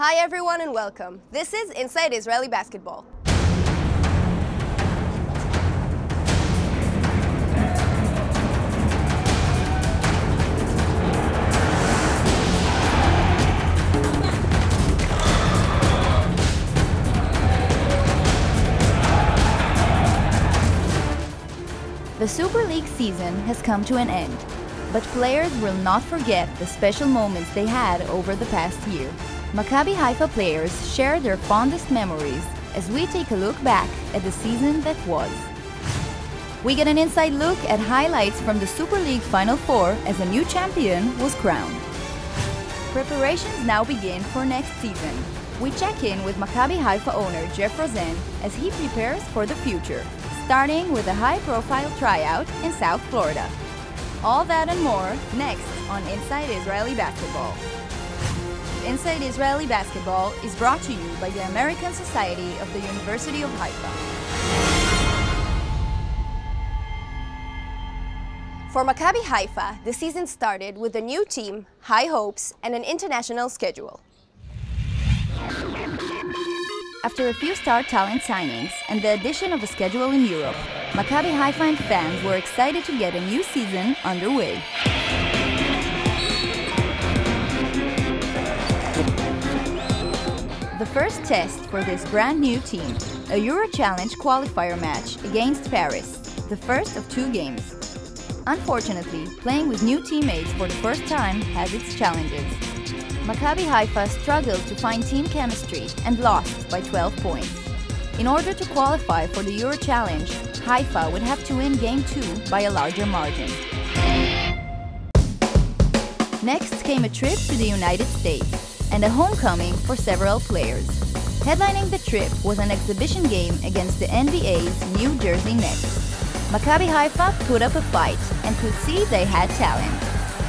Hi everyone and welcome. This is Inside Israeli Basketball. The Super League season has come to an end, but players will not forget the special moments they had over the past year. Maccabi Haifa players share their fondest memories as we take a look back at the season that was. We get an inside look at highlights from the Super League Final Four as a new champion was crowned. Preparations now begin for next season. We check in with Maccabi Haifa owner Jeff Rosen as he prepares for the future, starting with a high-profile tryout in South Florida. All that and more next on Inside Israeli Basketball. Inside Israeli Basketball is brought to you by the American Society of the University of Haifa. For Maccabi Haifa, the season started with a new team, high hopes, and an international schedule. After a few star talent signings and the addition of a schedule in Europe, Maccabi Haifa and fans were excited to get a new season underway. The first test for this brand new team, a Euro Challenge qualifier match against Paris, the first of 2 games. Unfortunately, playing with new teammates for the first time has its challenges. Maccabi Haifa struggled to find team chemistry and lost by 12 points. In order to qualify for the Euro Challenge, Haifa would have to win Game 2 by a larger margin. Next came a trip to the United States and a homecoming for several players. Headlining the trip was an exhibition game against the NBA's New Jersey Nets. Maccabi Haifa put up a fight and could see they had talent.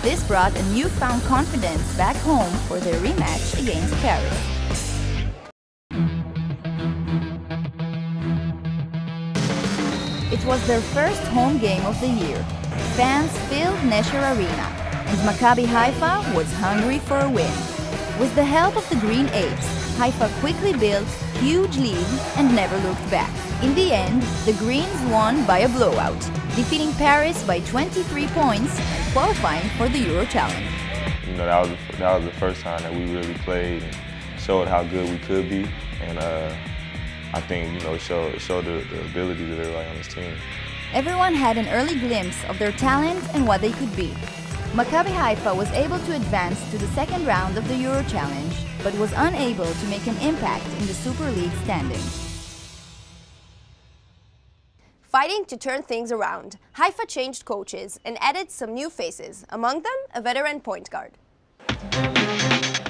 This brought a newfound confidence back home for their rematch against Paris. It was their first home game of the year. Fans filled Nesher Arena, and Maccabi Haifa was hungry for a win. With the help of the Green Apes, Haifa quickly built a huge lead and never looked back. In the end, the Greens won by a blowout, defeating Paris by 23 points and qualifying for the Euro Challenge. You know, that was the first time that we really played and showed how good we could be, and I think, you know, showed the abilities of everybody on this team. Everyone had an early glimpse of their talent and what they could be. Maccabi Haifa was able to advance to the second round of the Euro Challenge, but was unable to make an impact in the Super League standings. Fighting to turn things around, Haifa changed coaches and added some new faces, among them a veteran point guard.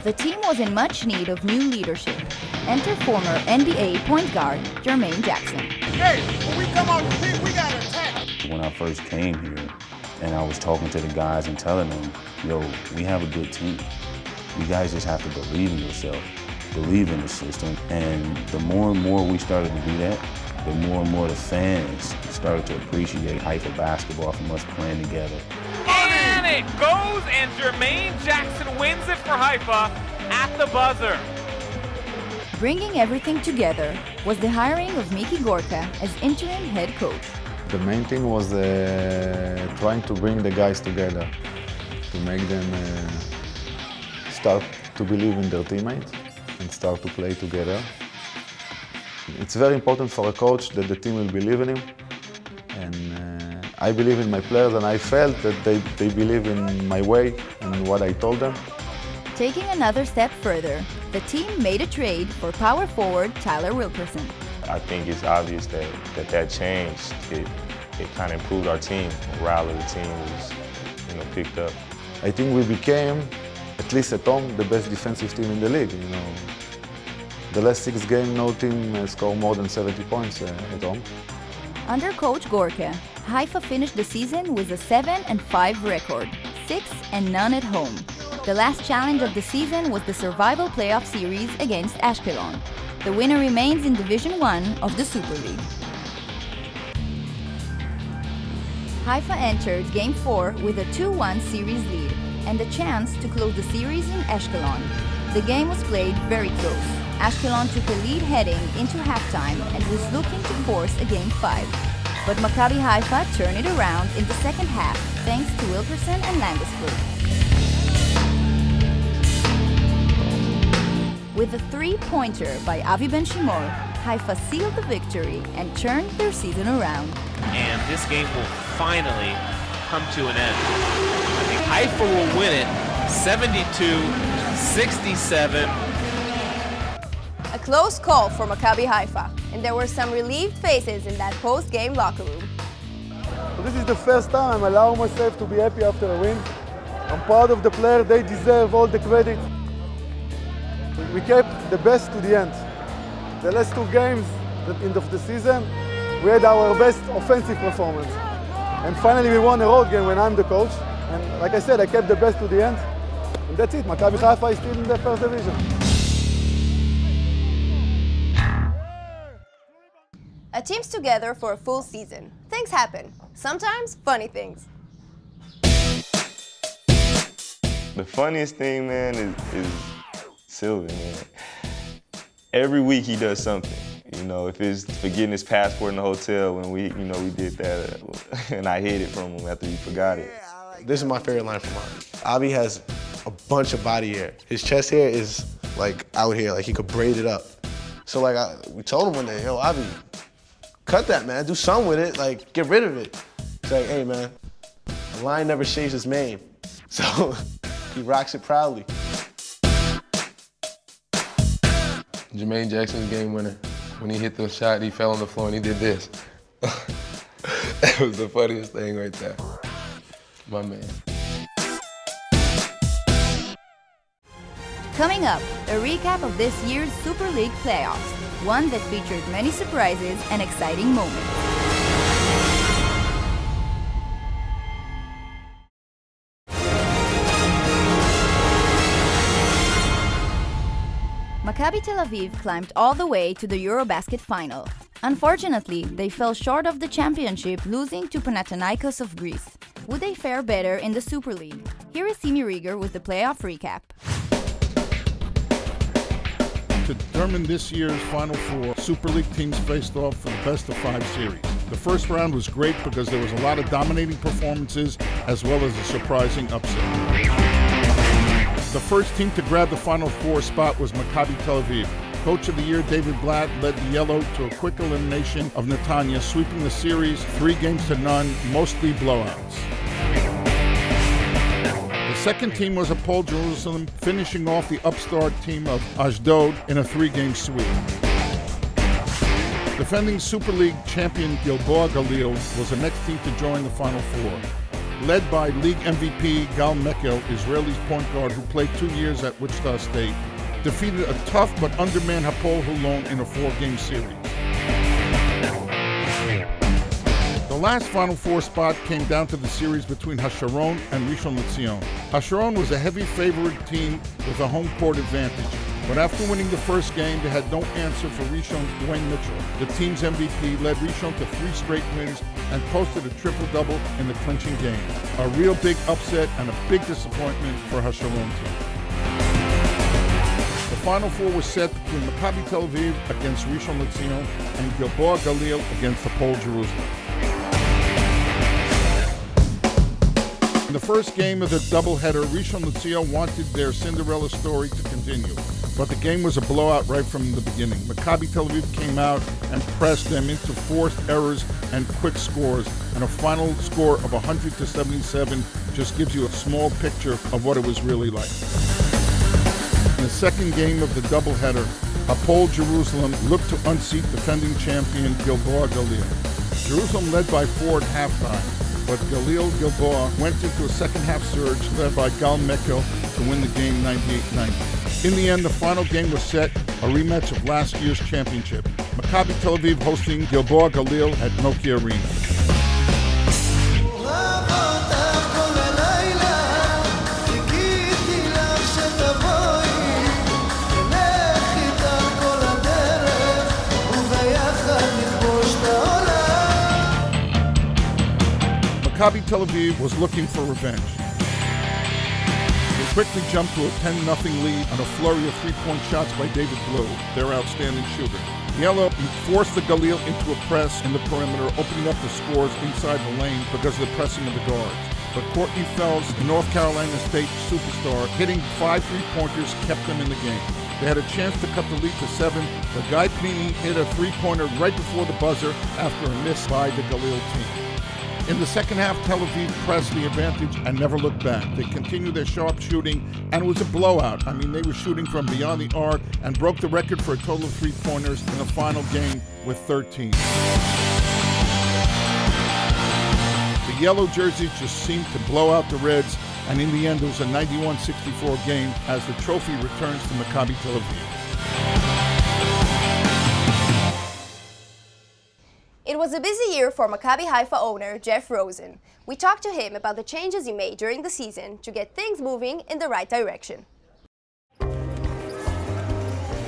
The team was in much need of new leadership. Enter former NBA point guard Jermaine Jackson. Hey, when we come on the pitch, we got to attack. When I first came here, and I was talking to the guys and telling them, yo, we have a good team. You guys just have to believe in yourself, believe in the system. And the more and more we started to do that, the more and more the fans started to appreciate Haifa basketball from us playing together. And it goes, and Jermaine Jackson wins it for Haifa at the buzzer. Bringing everything together was the hiring of Miki Gorka as interim head coach. The main thing was trying to bring the guys together, to make them start to believe in their teammates and start to play together. It's very important for a coach that the team will believe in him, and I believe in my players, and I felt that they believe in my way and what I told them. Taking another step further, the team made a trade for power forward Tyler Wilkerson. I think it's obvious that changed. It kind of improved our team. Morale of the team was, you know, picked up. I think we became, at least at home, the best defensive team in the league. You know, the last 6 games, no team scored more than 70 points at home. Under coach Gorka, Haifa finished the season with a 7-5 record, 6-0 at home. The last challenge of the season was the survival playoff series against Ashkelon. The winner remains in Division 1 of the Super League. Haifa entered Game 4 with a 2-1 series lead and a chance to close the series in Ashkelon. The game was played very close. Ashkelon took a lead heading into halftime and was looking to force a Game 5. But Maccabi Haifa turned it around in the second half thanks to Wilkerson and Landesberg. With a three-pointer by Avi Ben Shimor, Haifa sealed the victory and turned their season around. And this game will finally come to an end. I think Haifa will win it 72-67. A close call for Maccabi Haifa, and there were some relieved faces in that post-game locker room. This is the first time I'm allowing myself to be happy after a win. I'm proud of the players, they deserve all the credit. We kept the best to the end. The last two games at the end of the season, we had our best offensive performance. And finally we won a road game when I'm the coach. And like I said, I kept the best to the end. And that's it, Maccabi Haifa is still in the first division. A team's together for a full season. Things happen. Sometimes funny things. The funniest thing, man, is Sylvan, man. Every week he does something. You know, if it's forgetting his passport in the hotel when we did that, and I hid it from him after he forgot it. This is my favorite line from Avi. Avi has a bunch of body hair. His chest hair is like out here, like he could braid it up. So like we told him one day, yo, Avi, cut that, man. Do something with it. Like, get rid of it. He's like, hey, man, a lion never shaves his mane. So he rocks it proudly. Jermaine Jackson's game winner. When he hit the shot, he fell on the floor and he did this. That was the funniest thing right there. My man. Coming up, a recap of this year's Super League playoffs, one that featured many surprises and exciting moments. Maccabi Tel Aviv climbed all the way to the Eurobasket final. Unfortunately, they fell short of the championship, losing to Panathinaikos of Greece. Would they fare better in the Super League? Here is Simi Rieger with the playoff recap. To determine this year's Final Four, Super League teams faced off for the best-of-5 series. The first round was great because there was a lot of dominating performances as well as a surprising upset. The first team to grab the Final Four spot was Maccabi Tel Aviv. Coach of the Year David Blatt led the Yellow to a quick elimination of Netanya, sweeping the series 3-0, mostly blowouts. The second team was Hapoel Jerusalem, finishing off the upstart team of Ashdod in a 3-game sweep. Defending Super League champion Gilboa Galil was the next team to join the Final Four. Led by league MVP Gal Mekel, Israeli's point guard who played 2 years at Wichita State, defeated a tough but undermanned Hapoel Holon in a 4-game series. The last Final Four spot came down to the series between Hasharon and Rishon LeZion. Hasharon was a heavy favorite team with a home court advantage, but after winning the first game, they had no answer for Rishon's Dwayne Mitchell. The team's MVP led Rishon to 3 straight wins and posted a triple-double in the clinching game. A real big upset and a big disappointment for Hasharon team. The Final Four was set between Maccabi Tel Aviv against Rishon LeZion and Gilboa Galil against Hapoel Jerusalem. In the first game of the doubleheader, Rishon LeZion wanted their Cinderella story to continue, but the game was a blowout right from the beginning. Maccabi Tel Aviv came out and pressed them into forced errors and quick scores, and a final score of 100-77 just gives you a small picture of what it was really like. In the second game of the doubleheader, Hapoel Jerusalem looked to unseat defending champion Gilboa Galil. Jerusalem led by 4 at halftime, but Gilboa went into a second-half surge led by Gal Mekel to win the game 98-90. In the end, the final game was set, a rematch of last year's championship. Maccabi Tel Aviv hosting Gilboa Galil at Nokia Arena. Maccabi Tel Aviv was looking for revenge. They quickly jumped to a 10-0 lead on a flurry of three-point shots by David Blue, their outstanding shooter. Yellow forced the Galil into a press in the perimeter, opening up the scores inside the lane because of the pressing of the guards. But Courtney Fells, the North Carolina State superstar, hitting 5 three-pointers kept them in the game. They had a chance to cut the lead to 7, but Guy Panini hit a three-pointer right before the buzzer after a miss by the Galil team. In the second half, Tel Aviv pressed the advantage and never looked back. They continued their sharp shooting, and it was a blowout. I mean, they were shooting from beyond the arc and broke the record for a total of three-pointers in the final game with 13. The yellow jerseys just seemed to blow out the Reds, and in the end, it was a 91-64 game as the trophy returns to Maccabi Tel Aviv. It was a busy year for Maccabi Haifa owner Jeff Rosen. We talked to him about the changes he made during the season to get things moving in the right direction.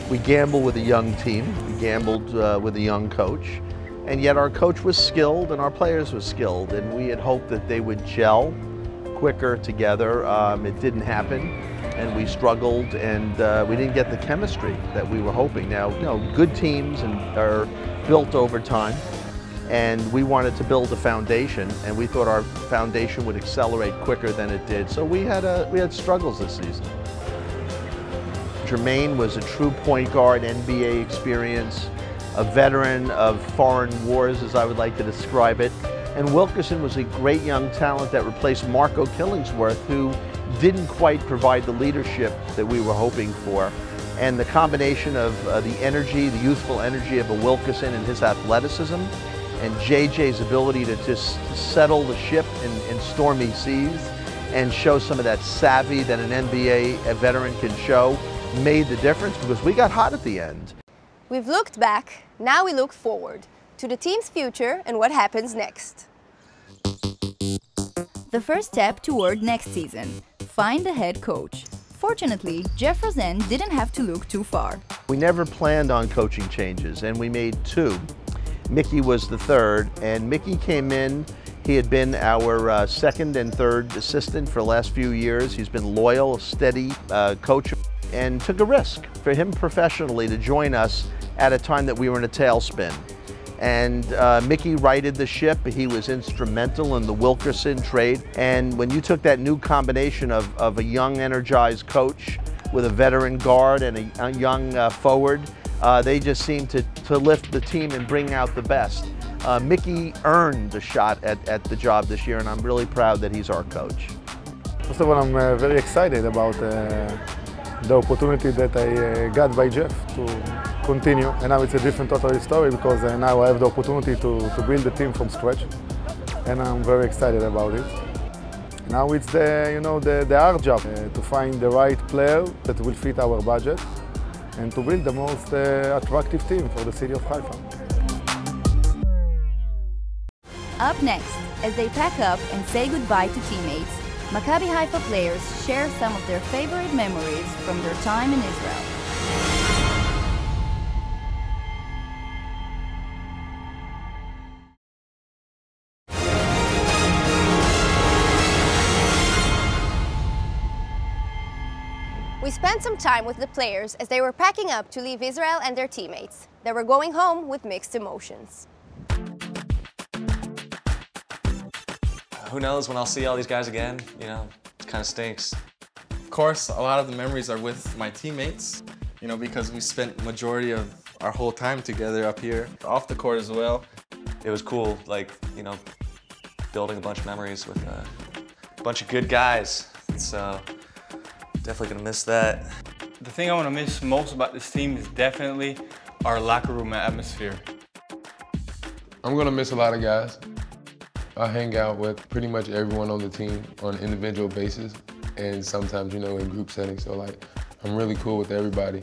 We gambled with a young team, we gambled with a young coach, and yet our coach was skilled and our players were skilled, and we had hoped that they would gel quicker together. It didn't happen, and we struggled, and we didn't get the chemistry that we were hoping. Now, you know, good teams are built over time, and we wanted to build a foundation, and we thought our foundation would accelerate quicker than it did. So we had struggles this season. Jermaine was a true point guard, NBA experience, a veteran of foreign wars, as I would like to describe it. And Wilkerson was a great young talent that replaced Marco Killingsworth, who didn't quite provide the leadership that we were hoping for. And the combination of the energy, the youthful energy of a Wilkerson and his athleticism, and JJ's ability to just settle the ship in stormy seas and show some of that savvy that an NBA veteran can show made the difference, because we got hot at the end. We've looked back, now we look forward to the team's future and what happens next. The first step toward next season: find a head coach. Fortunately, Jeff Rosen didn't have to look too far. We never planned on coaching changes, and we made 2. Mickey was the third, and Mickey came in. He had been our second and third assistant for the last few years. He's been loyal, steady coach, and took a risk for him professionally to join us at a time that we were in a tailspin. And Mickey righted the ship. He was instrumental in the Wilkerson trade. And when you took that new combination of a young, energized coach with a veteran guard and a young forward, they just seemed to lift the team and bring out the best. Mickey earned the shot at the job this year, and I'm really proud that he's our coach. First of all, I'm very excited about the opportunity that I got by Jeff to continue. And now it's a different totally story, because now I have the opportunity to build the team from scratch. And I'm very excited about it. Now it's the hard job to find the right player that will fit our budget and to build the most attractive team for the city of Haifa. Up next, as they pack up and say goodbye to teammates, Maccabi Haifa players share some of their favorite memories from their time in Israel. We spent some time with the players as they were packing up to leave Israel and their teammates. They were going home with mixed emotions. Who knows when I'll see all these guys again, you know, it kind of stinks. Of course, a lot of the memories are with my teammates, you know, because we spent majority of our whole time together up here, off the court as well. It was cool, like, you know, building a bunch of memories with a bunch of good guys. So definitely gonna miss that. The thing I want to miss most about this team is definitely our locker room atmosphere. I'm gonna miss a lot of guys. I hang out with pretty much everyone on the team on an individual basis, and sometimes, you know, in group settings. So, like, I'm really cool with everybody.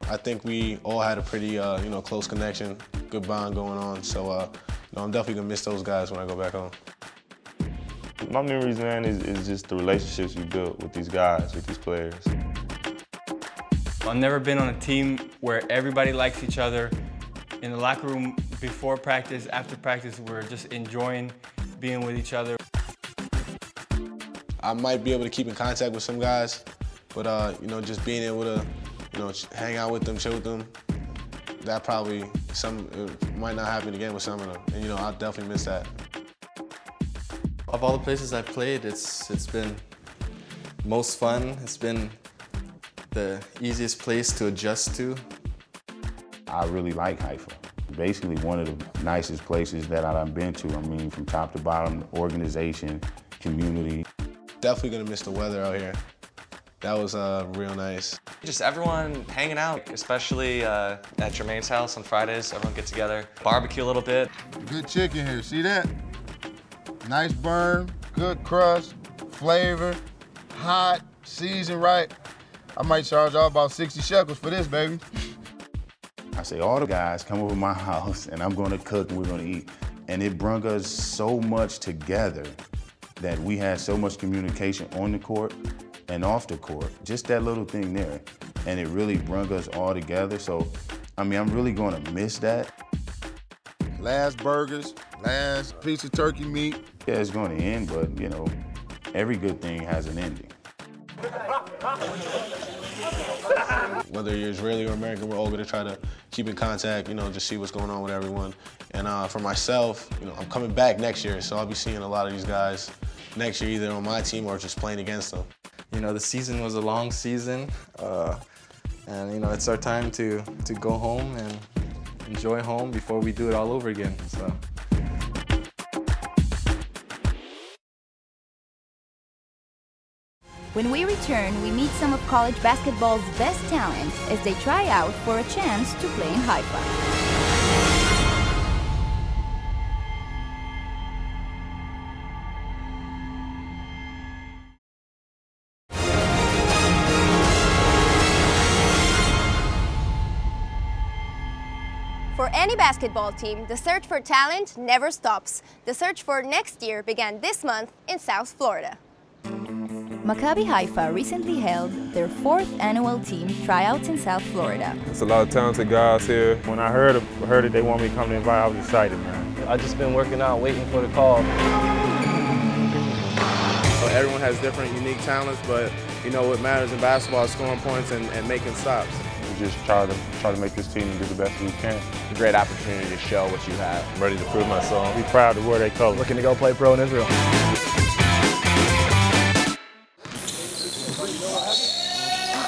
I think we all had a pretty, close connection, good bond going on. So, I'm definitely gonna miss those guys when I go back home. My memories, man, is just the relationships we built with these guys, with these players. I've never been on a team where everybody likes each other. In the locker room, before practice, after practice, we're just enjoying being with each other. I might be able to keep in contact with some guys, but you know, just being able to, you know, hang out with them, chill with them, that probably it might not happen again with some of them, and you know, I'll definitely miss that. Of all the places I've played, it's been most fun. It's been the easiest place to adjust to. I really like Haifa. Basically one of the nicest places that I've been to. I mean, from top to bottom, organization, community. Definitely gonna miss the weather out here. That was real nice. Just everyone hanging out, especially at Jermaine's house on Fridays. Everyone get together, barbecue a little bit. Good chicken here, see that? Nice burn, good crust, flavor, hot, seasoned right. I might charge y'all about 60 shekels for this, baby. I say, all the guys come over to my house and I'm gonna cook and we're gonna eat. And it brought us so much together that we had so much communication on the court and off the court. Just that little thing there. And it really brought us all together. So, I mean, I'm really gonna miss that. Last burgers, last piece of turkey meat. Yeah, it's gonna end, but you know, every good thing has an ending. Whether you're Israeli or American, we're all going to try to keep in contact, you know, just see what's going on with everyone. And for myself, you know, I'm coming back next year, so I'll be seeing a lot of these guys next year, either on my team or just playing against them. You know, the season was a long season, and you know, it's our time to go home and enjoy home before we do it all over again. So. When we return, we meet some of college basketball's best talent as they try out for a chance to play in Haifa. For any basketball team, the search for talent never stops. The search for next year began this month in South Florida. Maccabi Haifa recently held their 4th annual team tryouts in South Florida. There's a lot of talented guys here. When I heard it, they want me to come to invite, I was excited, man. I've just been working out, waiting for the call. Everyone has different, unique talents, but you know what matters in basketball is scoring points and making stops. We just try to make this team and do the best we can. A great opportunity to show what you have. I'm ready to prove myself. Be proud to wear their colors. Looking to go play pro in Israel.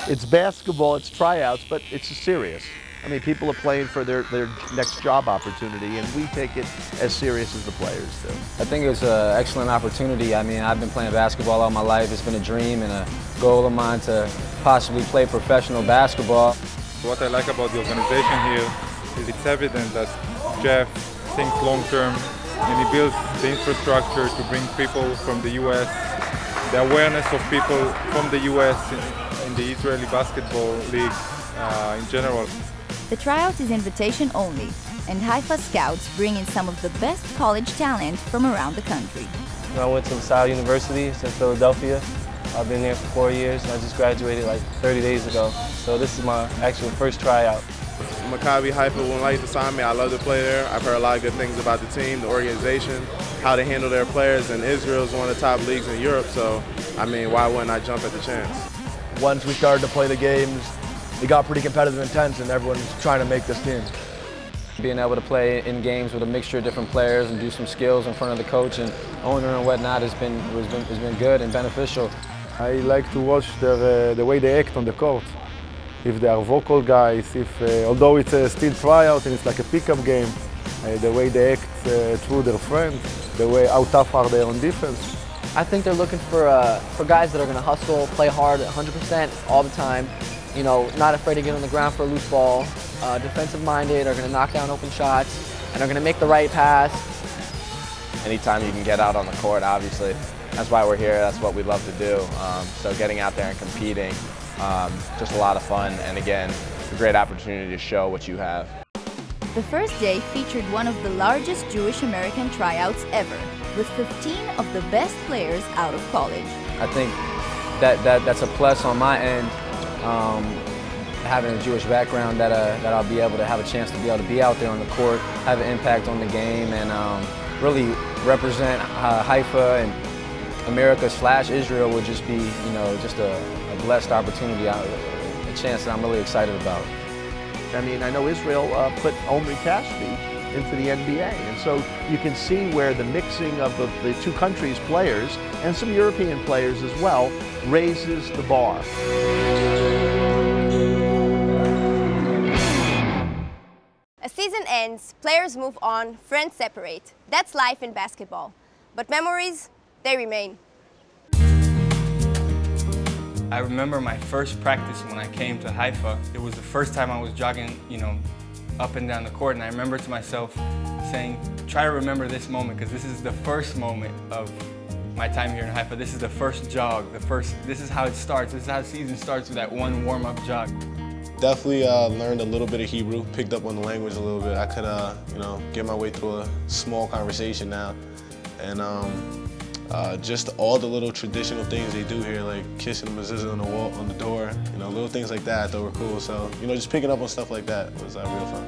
It's basketball, it's tryouts, but it's serious. I mean, people are playing for their next job opportunity, and we take it as serious as the players do. I think it's an excellent opportunity. I mean, I've been playing basketball all my life. It's been a dream and a goal of mine to possibly play professional basketball. What I like about the organization here is it's evident that Jeff thinks long term and he builds the infrastructure to bring people from the U.S., the awareness of people from the U.S. in the Israeli basketball league in general. The tryout is invitation only, and Haifa scouts bring in some of the best college talent from around the country. I went to LaSalle University in Philadelphia. I've been there for 4 years. I just graduated like 30 days ago. So this is my actual first tryout. Maccabi Haifa wouldn't like to sign me. I love to play there. I've heard a lot of good things about the team, the organization, how they handle their players, and Israel is one of the top leagues in Europe. So, I mean, why wouldn't I jump at the chance? Once we started to play the games, it got pretty competitive and intense, and everyone's trying to make this team. Being able to play in games with a mixture of different players and do some skills in front of the coach and owner and whatnot has been good and beneficial. I like to watch the way they act on the court. If they are vocal guys, although it's a still tryout and it's like a pickup game, the way they act through their friends, the way how tough are they on defense. I think they're looking for guys that are going to hustle, play hard 100% all the time. You know, not afraid to get on the ground for a loose ball, defensive-minded, are going to knock down open shots, and are going to make the right pass. Anytime you can get out on the court, obviously, that's why we're here, that's what we love to do. So getting out there and competing, just a lot of fun, and again, a great opportunity to show what you have. The first day featured one of the largest Jewish American tryouts ever, with 15 of the best players out of college. I think that's a plus on my end. Having a Jewish background, that I'll be able to have a chance to be able to be out there on the court, have an impact on the game, and really represent Haifa and America/Israel would just be, you know, just a blessed opportunity, a chance that I'm really excited about. I mean, I know Israel put Omri Caspi into the NBA, and so you can see where the mixing of the two countries' players and some European players as well raises the bar. A season ends, players move on, friends separate. That's life in basketball. But memories, they remain. I remember my first practice when I came to Haifa. It was the first time I was jogging, you know, up and down the court, and I remember to myself saying, try to remember this moment, because this is the first moment of my time here in Haifa. This is the first jog, this is how it starts. This is how the season starts, with that one warm-up jog. Definitely learned a little bit of Hebrew, picked up on the language a little bit. I could, you know, get my way through a small conversation now. And just all the little traditional things they do here, like kissing the mezuzah on the wall, on the door, you know, little things like that I thought were cool. So, you know, just picking up on stuff like that was real fun.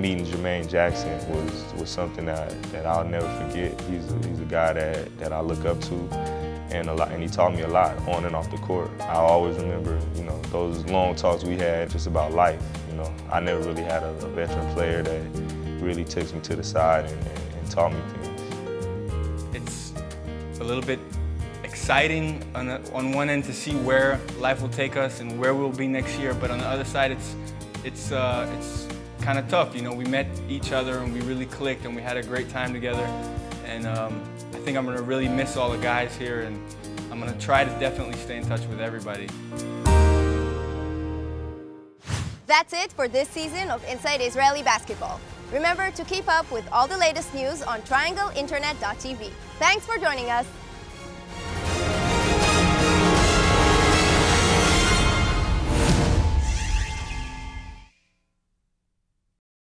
Meeting Jermaine Jackson was something that I'll never forget. He's a guy that I look up to, and he taught me a lot on and off the court. I always remember, you know, those long talks we had just about life. You know, I never really had a veteran player that really takes me to the side and taught me things. It's a little bit exciting on one end to see where life will take us and where we'll be next year, but on the other side, it's kind of tough. You know, we met each other and we really clicked and we had a great time together. And I think I'm going to really miss all the guys here, and I'm going to try to definitely stay in touch with everybody. That's it for this season of Inside Israeli Basketball. Remember to keep up with all the latest news on triangleinternet.tv. Thanks for joining us.